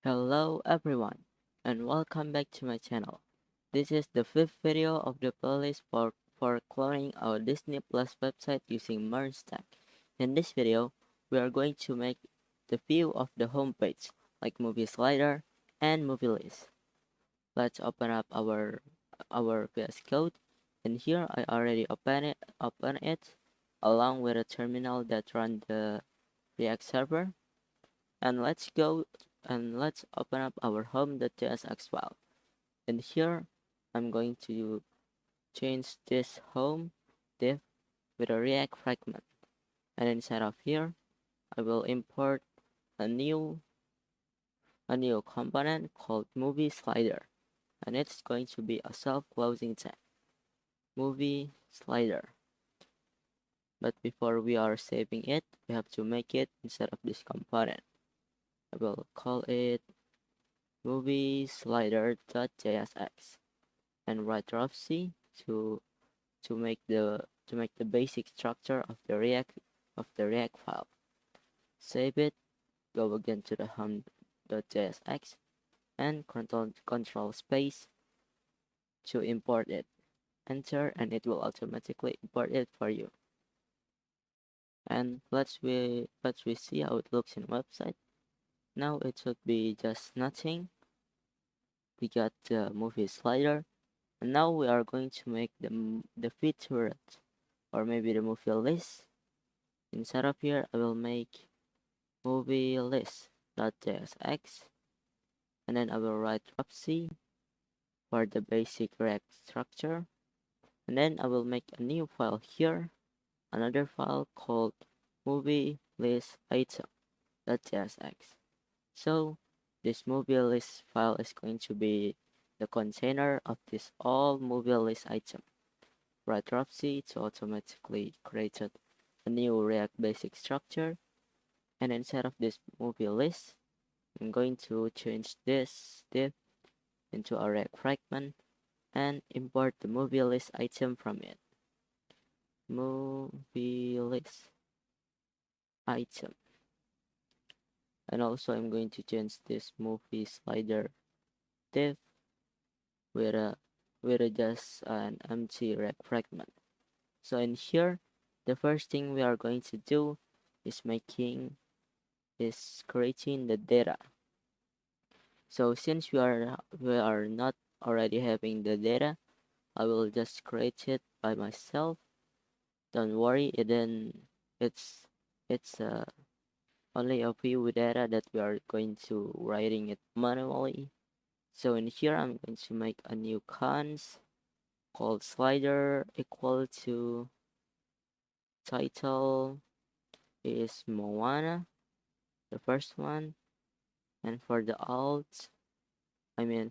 Hello everyone and welcome back to my channel. This is the fifth video of the playlist for cloning our Disney Plus website using MERN stack. In this video, we are going to make the view of the homepage like movie slider and movie list. Let's open up our VS Code, and here I already open it along with a terminal that run the React server. And let's open up our home.jsx file. And here I'm going to change this home div with a React fragment. And inside of here, I will import a new component called movie slider. And it's going to be a self-closing tag. Movie slider. But before we are saving it, we have to make it inside of this component. I will call it movie slider.jsx and write C to make the basic structure of the React file. Save it, go again to the home.jsx and control space to import it. Enter and it will automatically import it for you. And let's we see how it looks in website. Now it should be just nothing. We got the movie slider, and now we are going to make the featured or maybe the movie list. Inside of here, I will make movie list.jsx, and then I will write C for the basic React structure, and then I will make a new file here, another file called movie list item.jsx. So this movie list file is going to be the container of this all movie list item. Write C to automatically create a new React basic structure, and inside of this movie list, I'm going to change this div into a React fragment and import the movie list item from it. Movie list item. And also I'm going to change this movie slider div with just an empty React fragment. So in here, the first thing we are going to do is creating the data. So since we are not already having the data, I will just create it by myself. Don't worry, it's only a few data that we are going to writing it manually. So in here, I'm going to make a new cons called slider equal to title is Moana, the first one, and for the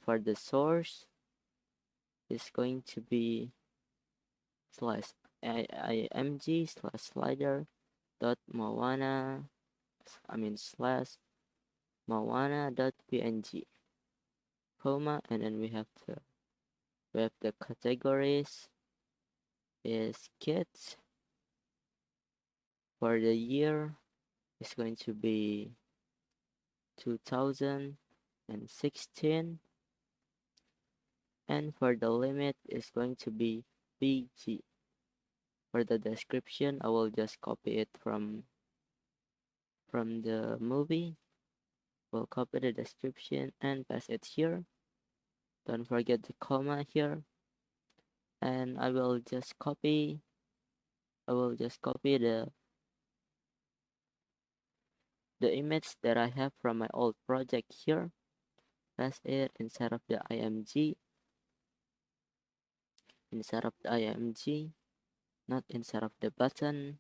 for the source is going to be slash img slash slider dot Moana, slash Moana dot png, comma, and then we have the categories is kids. For the year is going to be 2016, and for the limit is going to be PG. For the description, I will just copy it from the movie. We'll copy the description and paste it here. Don't forget the comma here, and I will just copy the image that I have from my old project here. Paste it inside of the img, not inside of the button.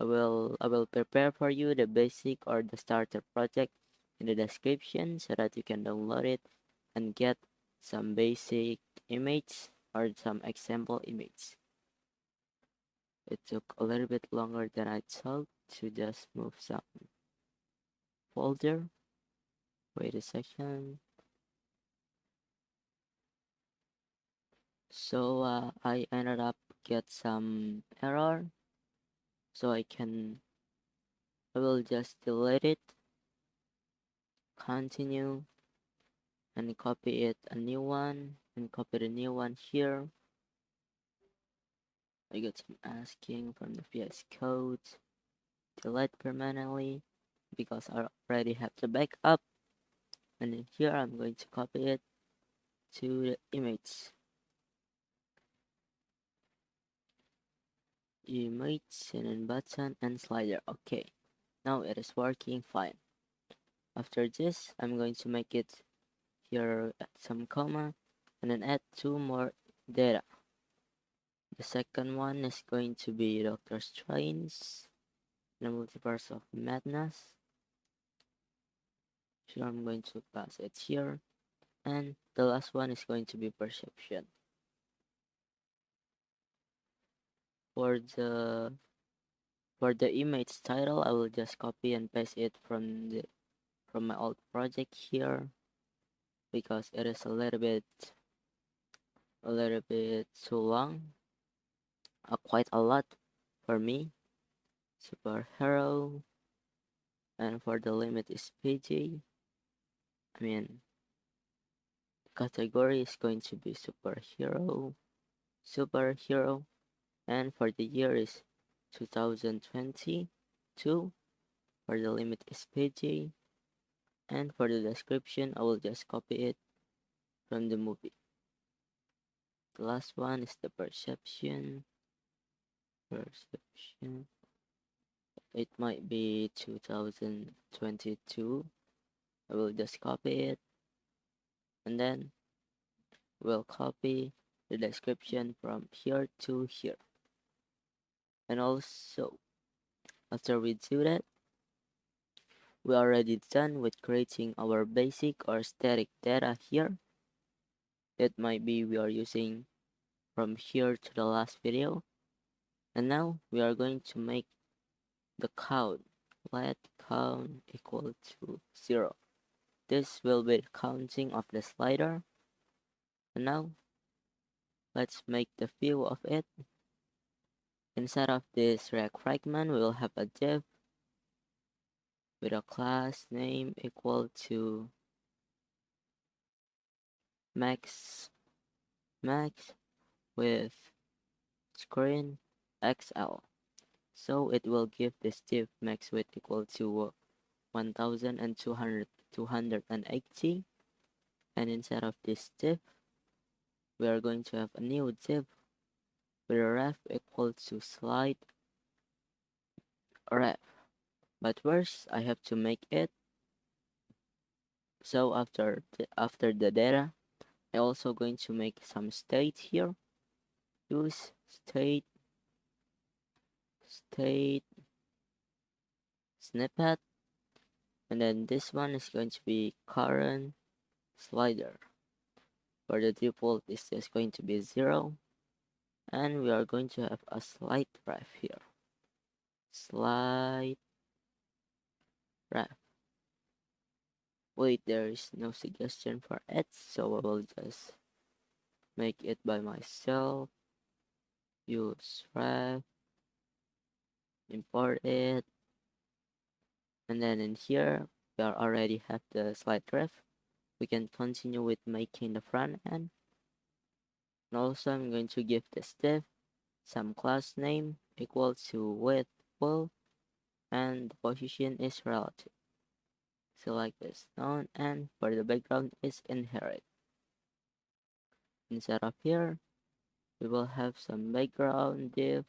I will prepare for you the basic or the starter project in the description so that you can download it and get some basic image or some example image. It took a little bit longer than I thought to just move some folder. Wait a second. So I ended up get some error, so I will just delete it continue and copy it a new one and copy the new one here. I got some asking from the VS Code, delete permanently because I already have the backup, and then here I'm going to copy it to the image and then button and slider. Okay, now it is working fine. After this, I'm going to make it here at some comma and then add 2 more data. The second one is going to be Dr. Strange, the multiverse of madness. Here I'm going to pass it here, and the last one is going to be perception. For the image title, I will just copy and paste it from my old project here because it is a little bit too long, quite a lot for me. Superhero, and for the limit is PG. I mean, category is going to be superhero, and for the year is 2022. For the limit is PG, and for the description, I will just copy it from the movie. The last one is the perception. It might be 2022. I will just copy it, and then we'll copy the description from here to here. And also, after we do that, we are already done with creating our basic or static data here. That might be we are using from here to the last video. And now we are going to make the count. Let count equal to 0. This will be the counting of the slider. And now let's make the view of it. Inside of this React fragment, we will have a div with a class name equal to max with screen XL. So it will give this div max width equal to 1280, and inside of this div we are going to have a new div with a ref equal to slide ref. But first I have to make it. So after the data, I also going to make some state here. Use state snippet, and then this one is going to be current slider. For the default is just going to be 0, and we are going to have a slide ref here. Slide ref. Wait, there is no suggestion for it, so I will just make it by myself. Use ref, import it, and then in here we already have the slide ref. We can continue with making the front end. And also I'm going to give this div some class name equal to width full, and the position is relative. Select this none, and for the background is inherit. Inside of here, we will have some background div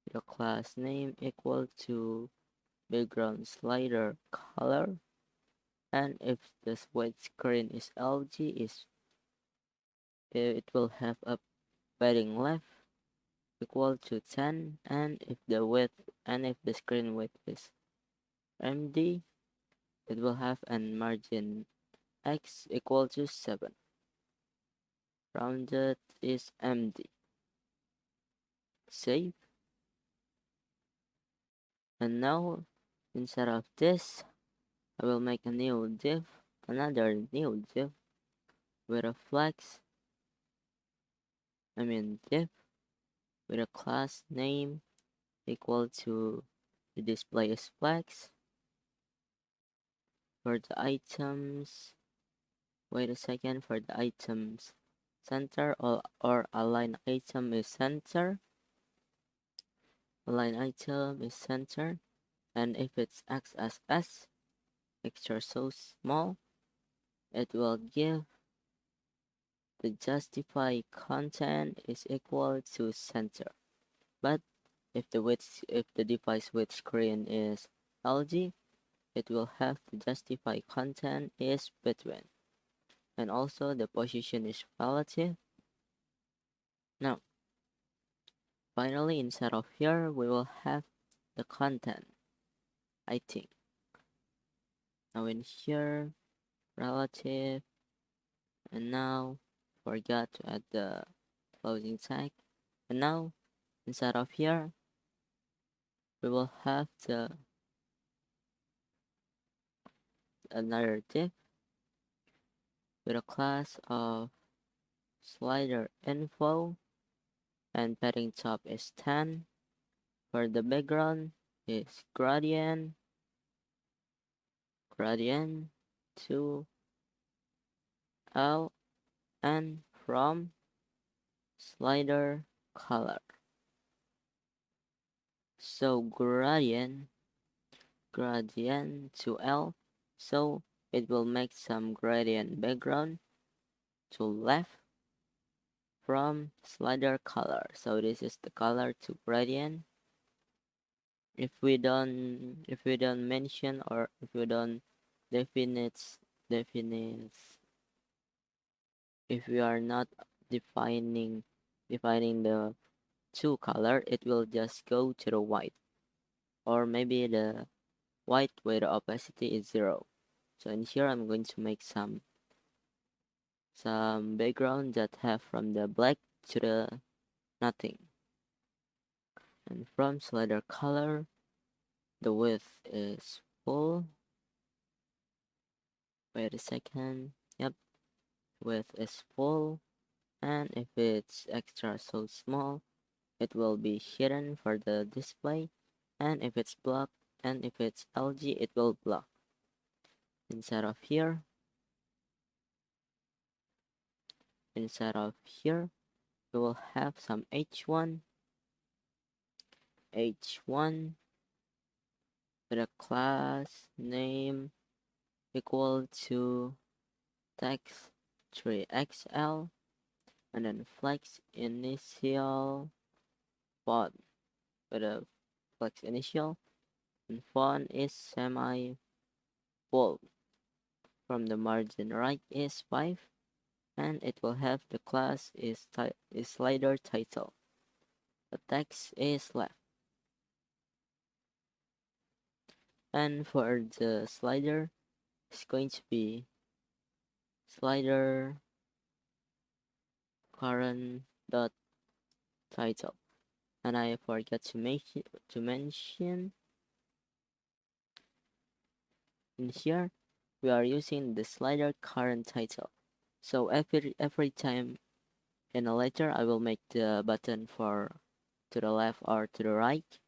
with a class name equal to background slider color, and if this width screen is LG, it will have a padding left equal to 10, and if the screen width is MD, it will have an margin X equal to 7. Rounded is MD. Save. And now inside of this, I will make another new div with a div with a class name equal to the display is flex, For the items, wait a second, for the items center or align item is center. Align item is center, and if it's X as S, extra so small, it will give the justify content is equal to center. But if the device width screen is LG, it will have the justify content is between, and also the position is relative. Now, finally, inside of here, we will have the content, I think. Now in here, relative, and now forgot to add the closing tag. And now, inside of here, we will have the another div with a class of slider info, and padding top is 10. For the background is gradient to L, and from slider color. So gradient to L, so it will make some gradient background to left from slider color. So this is the color to gradient. If we don't mention, or if we don't definite, if we are not defining the two color, it will just go to the white, or maybe the white where the opacity is 0. So in here I'm going to make some background that have from the black to the nothing. And from slider color, the width is full. Wait a second. Yep, width is full, and if it's extra so small, it will be hidden for the display, and if it's blocked, and if it's LG, it will block. Inside of here, we will have some h1 with a class name equal to text 3xl, and then flex initial font with a flex initial, and font is semi bold. From the margin right is 5, and it will have the class is slider title. The text is left. And for the slider, it's going to be slider current dot title. And I forgot to mention in here we are using the slider current title. So every time in a letter I will make the button for to the left or to the right.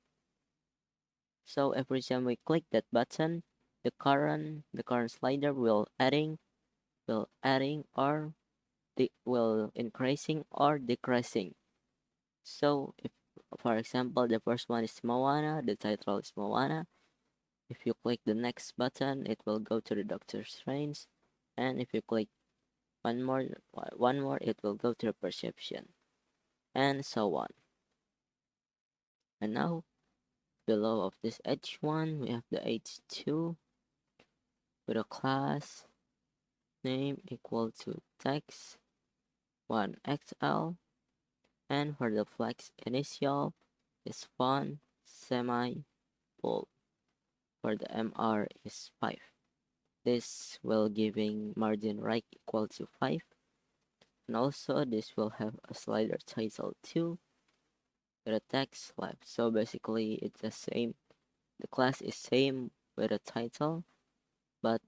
So every time we click that button, the current slider will increasing or decreasing. So if, for example, the first one is Moana, the title is Moana. If you click the next button, it will go to the Doctor Strange, and if you click one more, it will go to the Perception, and so on. And now, below of this h1, we have the h2 with a class name equal to text 1xl, and for the flex initial is font semi bold. For the MR is 5. This will giving margin right equal to 5, and also this will have a slider title 2 with a text left. So basically it's the same, the class is same with a title, but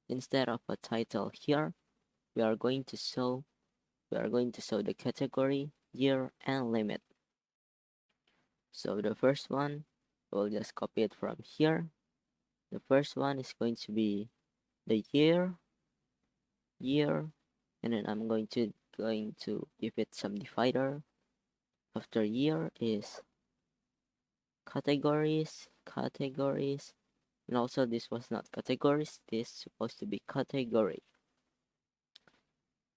instead of a title here, we are going to show the category, year, and limit. So the first one, we'll just copy it from here. The first one is going to be the year, and then I'm going to give it some divider. After year is categories, and also this was not categories, this is supposed to be category.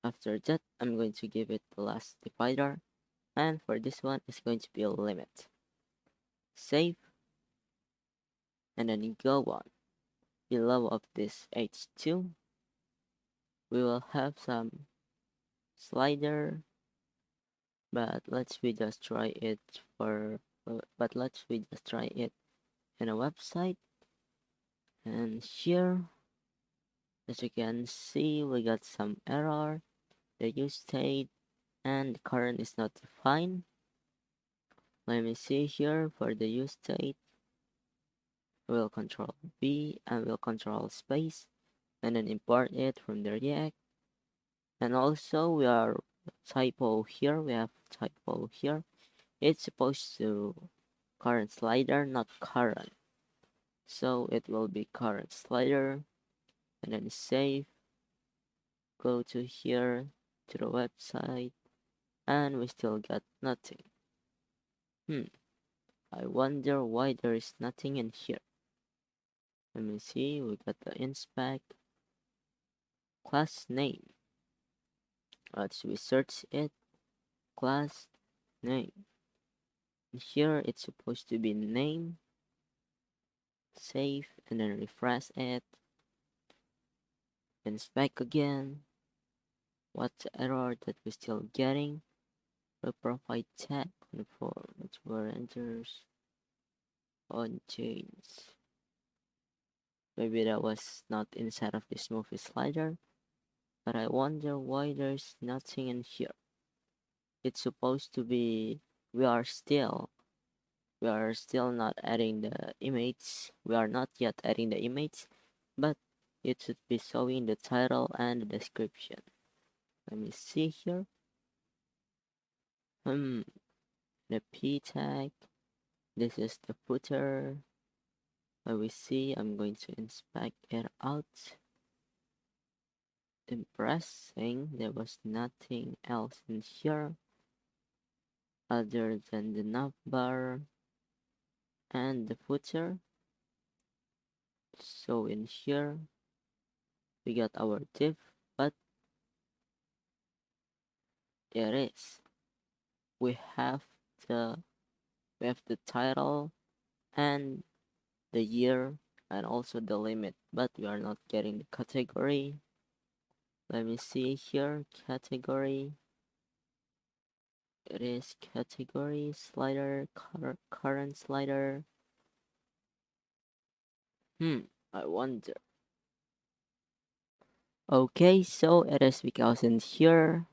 After that, I'm going to give it the last divider, and for this one, it's going to be a limit. Save, and then you go on. Below of this h2, we will have some slider, but let's just try it in a website. And here, as you can see, we got some error. The use state and the current is not defined. Let me see here for the use state. We'll control B and we'll control space and then import it from the React. And also we have typo here. It's supposed to current slider, not current. So it will be current slider and then save. Go to here to the website and we still got nothing. I wonder why there is nothing in here. Let me see, we got the inspect class name. Let's research it. Class name. Here it's supposed to be name. Save and then refresh it. Inspect again. What's the error that we're still getting? Provide tag conform which were enters on chains. Maybe that was not inside of this movie slider, but I wonder why there's nothing in here. It's supposed to be we are still not adding the image. We are not yet adding the image, but it should be showing the title and the description. Let me see here. The p tag. This is the footer. Let me see. I'm going to inspect it out. Impressing. There was nothing else in here other than the navbar and the footer. So in here we got our div, but it is we have the title and the year and also the limit, but we are not getting the category. Let me see here, category. It is category slider, current slider. I wonder. Okay, so it is because in here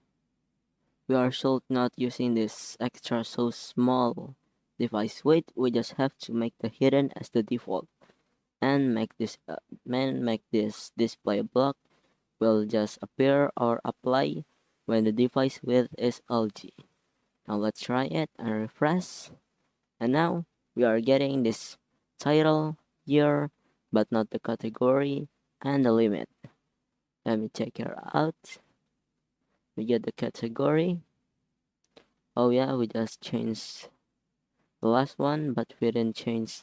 we are still not using this extra so small device weight. We just have to make the hidden as the default and make this display block will just appear or apply when the device width is LG. Now let's try it and refresh. And now we are getting this title, year, but not the category and the limit. Let me check it out. We get the category. Oh yeah, we just changed the last one, but we didn't change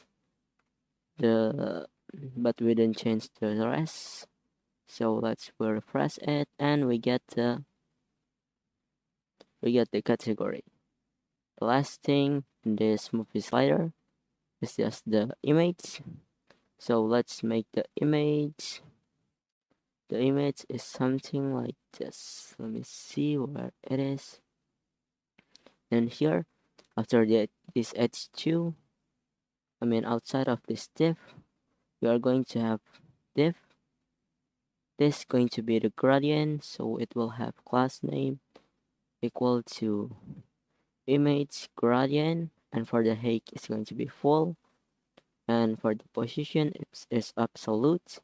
the rest. So let's refresh it and we get the category. The last thing in this movie slider is just the image. So let's make the image. The image is something like this. Let me see where it is. And here, after this h2, outside of this div, we are going to have div. This is going to be the gradient, so it will have class name equal to image gradient, and for the height it's going to be full, and for the position it's absolute.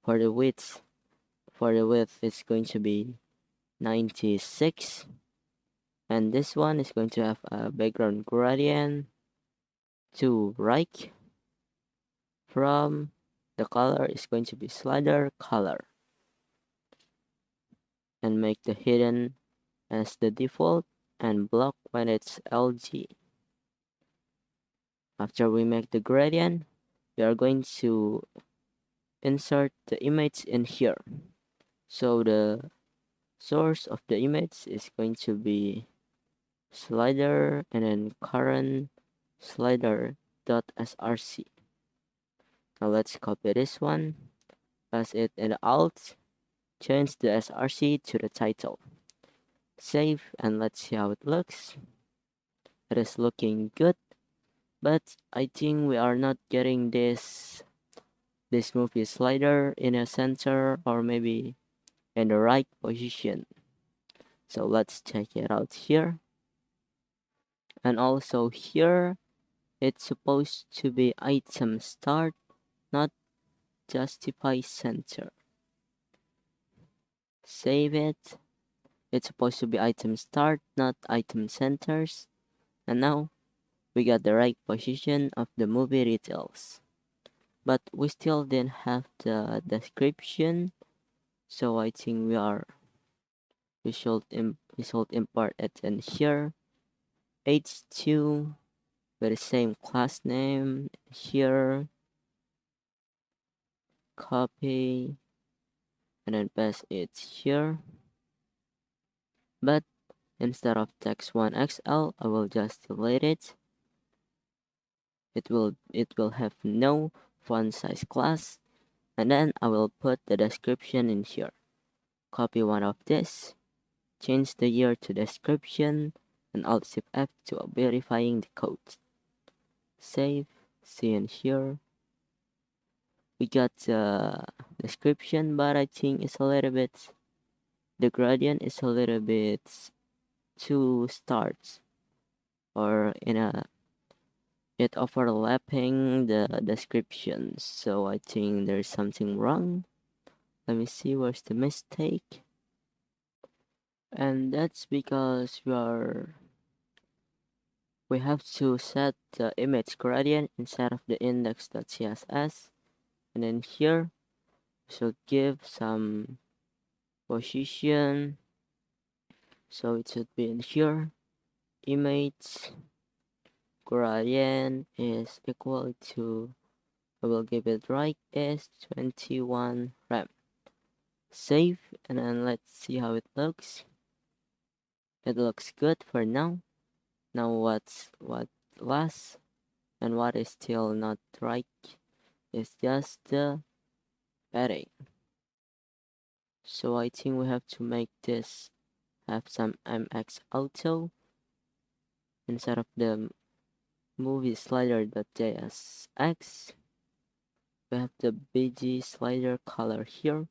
For the width it's going to be 96, and this one is going to have a background gradient to right from The color is going to be slider color, and make the hidden as the default and block when it's LG. After we make the gradient, we are going to insert the image in here. So the source of the image is going to be slider and then current slider.src. Now let's copy this one, paste it in the alt, change the src to the title, save, and let's see how it looks. It is looking good, but I think we are not getting this movie slider in a center or maybe in the right position. So let's check it out here. And also here, it's supposed to be item start, not justify center. Save it. It's supposed to be item start, not item centers. And now we got the right position of the movie details. But we still didn't have the description. So I think we should import it in here. H2 with the same class name here. Copy and then paste it here. But instead of text1xl, I will just delete it. It will have no font size class, and then I will put the description in here. Copy one of this, change the year to description, and Alt Shift F to verifying the code. Save, see in here. We got the description, but I think it's a little bit, the gradient is a little bit too starts or in a it overlapping the descriptions, so I think there's something wrong. Let me see where's the mistake. And that's because we have to set the image gradient instead of the index.css, and then here we should give some position, so it should be in here. Image gradient is equal to, I will give it right as 21 rem. Save, and then let's see how it looks. It looks good for now. Now what last and what is still not right is just the padding. So I think we have to make this have some mx auto instead of the movie slider.jsx. We have the bg slider color here.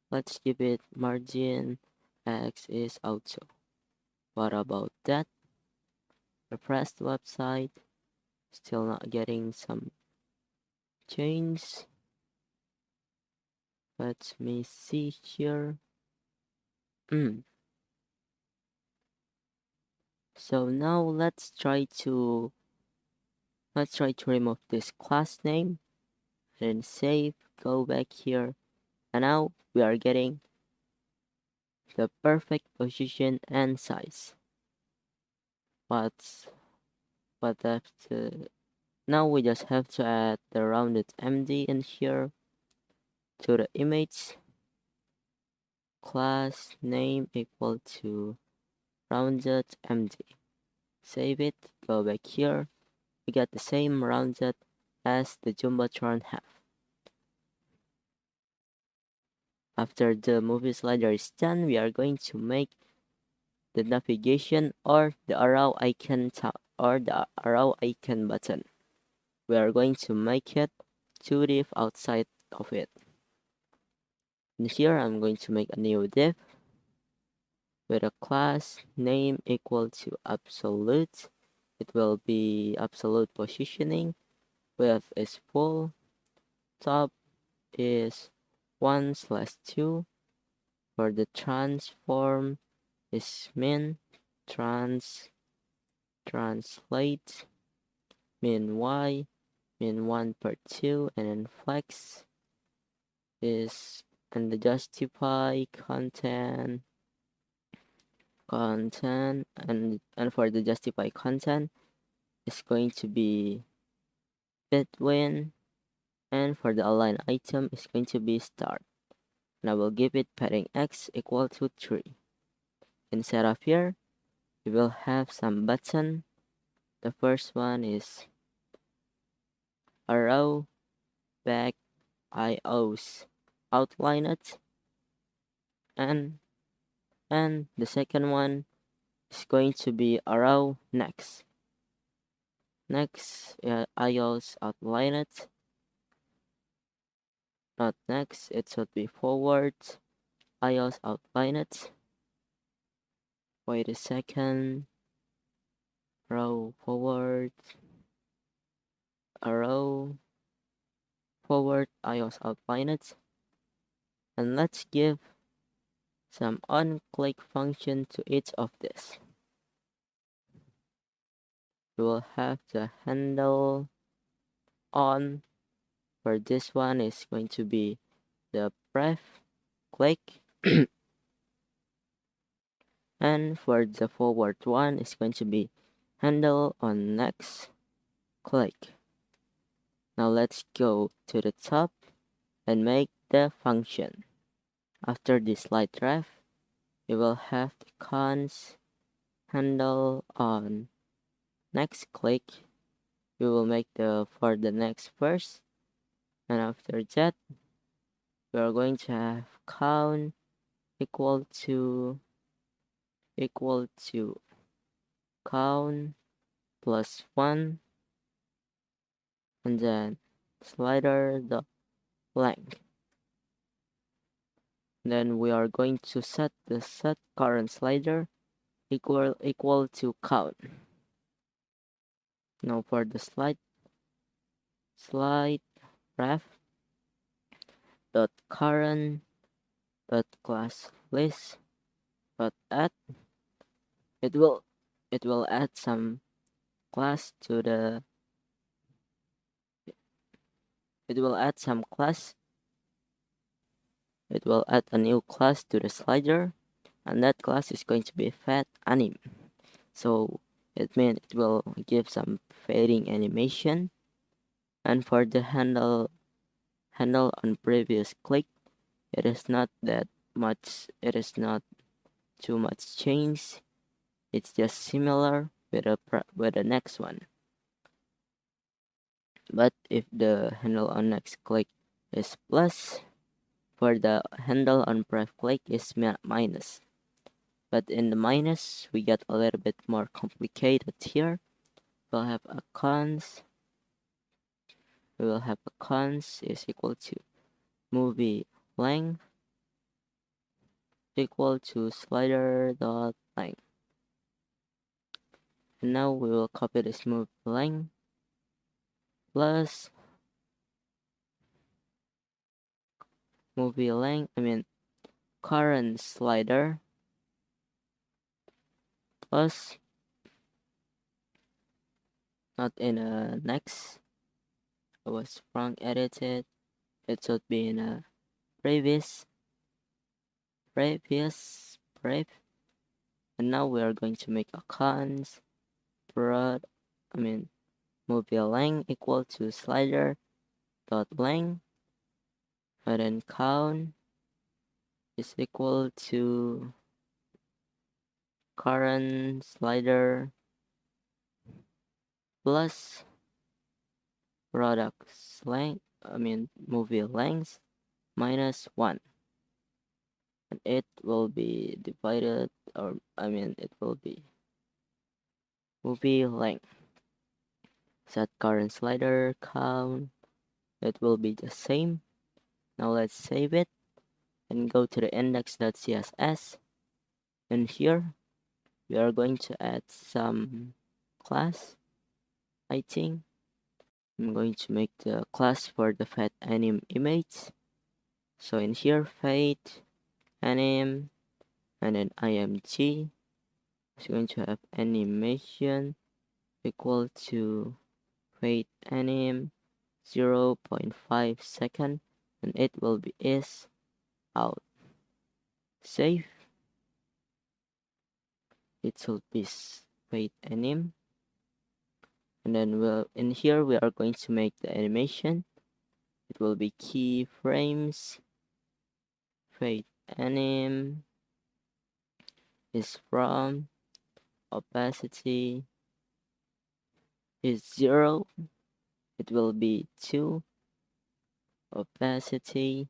Let's give it margin x is auto. What about that? Refresh the website. Still not getting some change. Let me see here. So now let's try to remove this class name and save. Go back here, and now we are getting the perfect position and size. But now we just have to add the rounded MD in here to the image. Class name equal to rounded MD. Save it, go back here. We got the same rounded as the Jumbotron have. After the movie slider is done, we are going to make the navigation or the arrow icon button. We are going to make it 2 div outside of it. And here I'm going to make a new div with a class name equal to absolute. It will be absolute positioning. Width is full. Top is 1/2. For the transform is min. Translate min y min 1/2, and then flex is, and the justify content, and for the justify content is going to be between, and for the align item is going to be start. And I will give it padding x equal to 3. Inside of here, we will have some button. The first one is arrow back IOs outline it, and the second one is going to be arrow next. IOs outline it. Not next, it should be forward. IOs outline it. Wait a second. Row forward. Arrow forward. IOs outline it. And let's give some on-click function to each of this. We will have the handle on. For this one is going to be the pref click. And for the forward one is going to be handle on next click. Now let's go to the top and make the function. After this slide ref, we will have the cons handle on next click. We will make the for the next first, and after that we are going to have count equal to count plus 1, and then slider the length. Then we are going to set the set current slider equal to count. Now for the slide ref dot current dot class list dot add, it will add some class to the it will add a new class to the slider, and that class is going to be fat anim. So it means it will give some fading animation. And for the handle on previous click, it is not too much change. It's just similar with the next one. But if the handle on next click is plus, for the handle on pref click is minus. But in the minus, we get a little bit more complicated here. We'll have a cons. We will have a cons is equal to movie length equal to slider dot length. And now we will copy this movie length plus current slider plus, not in a next, I was wrong edited, it should be in a previous, and now we are going to make a cons movie length equal to slider dot length, and then count is equal to current slider plus movie length minus 1, and it will be divided, it will be movie length set current slider count, it will be the same. Now let's save it and go to the index.css, and here we are going to add some class. I think I'm going to make the class for the fat anim image. So in here, fat anim, and then img is going to have animation equal to fat anim 0.5 second, and it will be is out. Save. It should be fade anim, and then in here we are going to make the animation. It will be keyframes. Fade anim is from opacity is 0. It will be 2. Opacity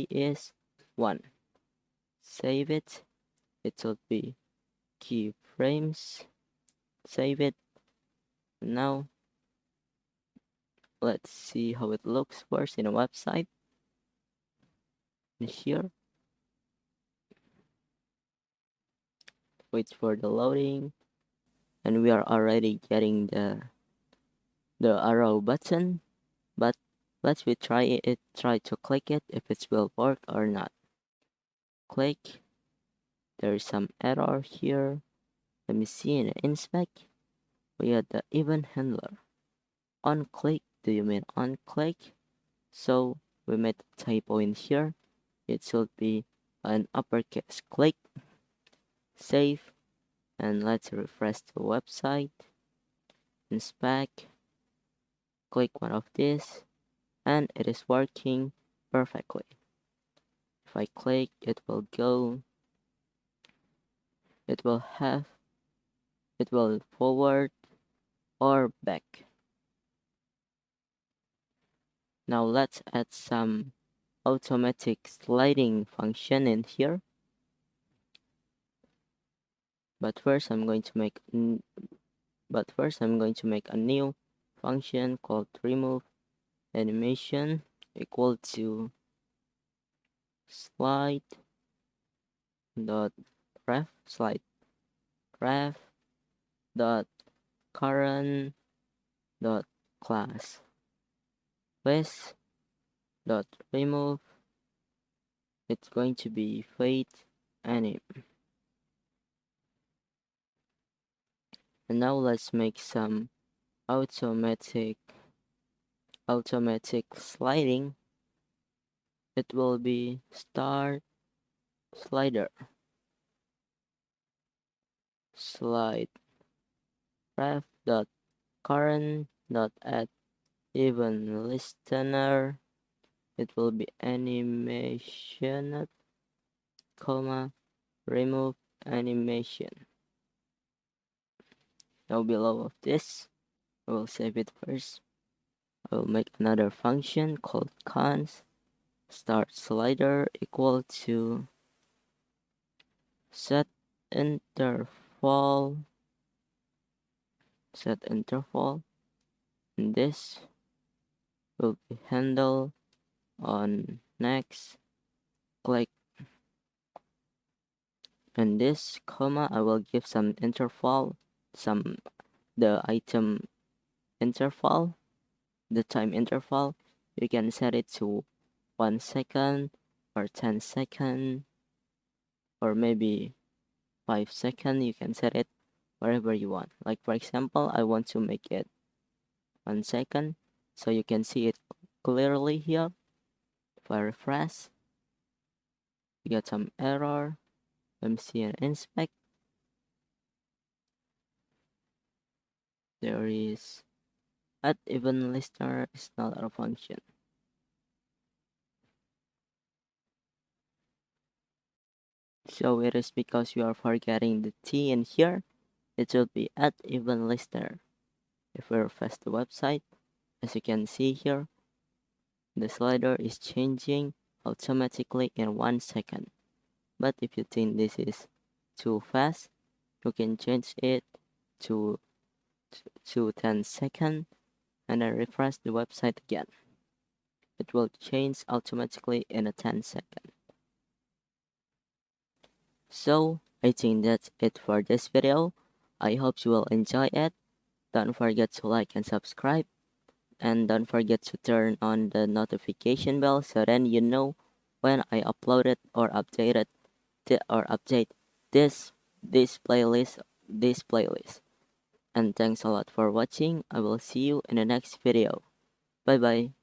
is 1. Save it. It will be keyframes. Save it. Now let's see how it looks first in a website. And here, wait for the loading, and we are already getting the arrow button, but let's try to click it if it will work or not. Click. There is some error here. Let me see in the inspect. We had the event handler. On click, do you mean on click? So we made a typo in here. It should be an uppercase click. Save, and let's refresh the website. Inspect. Click one of these, and it is working perfectly. If I click, it will go. It will forward or back. Now let's add some automatic sliding function in here. But first I'm going to make a new function called remove animation equal to slide ref dot current dot class with dot remove. It's going to be fade anim. And now let's make some automatic sliding. It will be start slider slide ref dot current dot add even listener. It will be animation comma remove animation. Now below of this, I will save it first. I will make another function called cons start slider equal to set interval, and this will be handle on next click, and this comma I will give some interval, the item interval, the time interval. You can set it to 1 second or 10 seconds or maybe 5 seconds. You can set it wherever you want. Like for example, I want to make it 1 second so you can see it clearly here. If I refresh, you get some error. Let me see and inspect. There is add even listener is not a function. So it is because you are forgetting the T in here. It should be add even listener. If we refresh the website, as you can see here, the slider is changing automatically in 1 second. But if you think this is too fast, you can change it to 10 seconds and then refresh the website again. It will change automatically in a 10 seconds. So I think that's it for this video. I hope you will enjoy it. Don't forget to like and subscribe, and don't forget to turn on the notification bell so then you know when I upload it or update this playlist. And thanks a lot for watching. I will see you in the next video. Bye bye.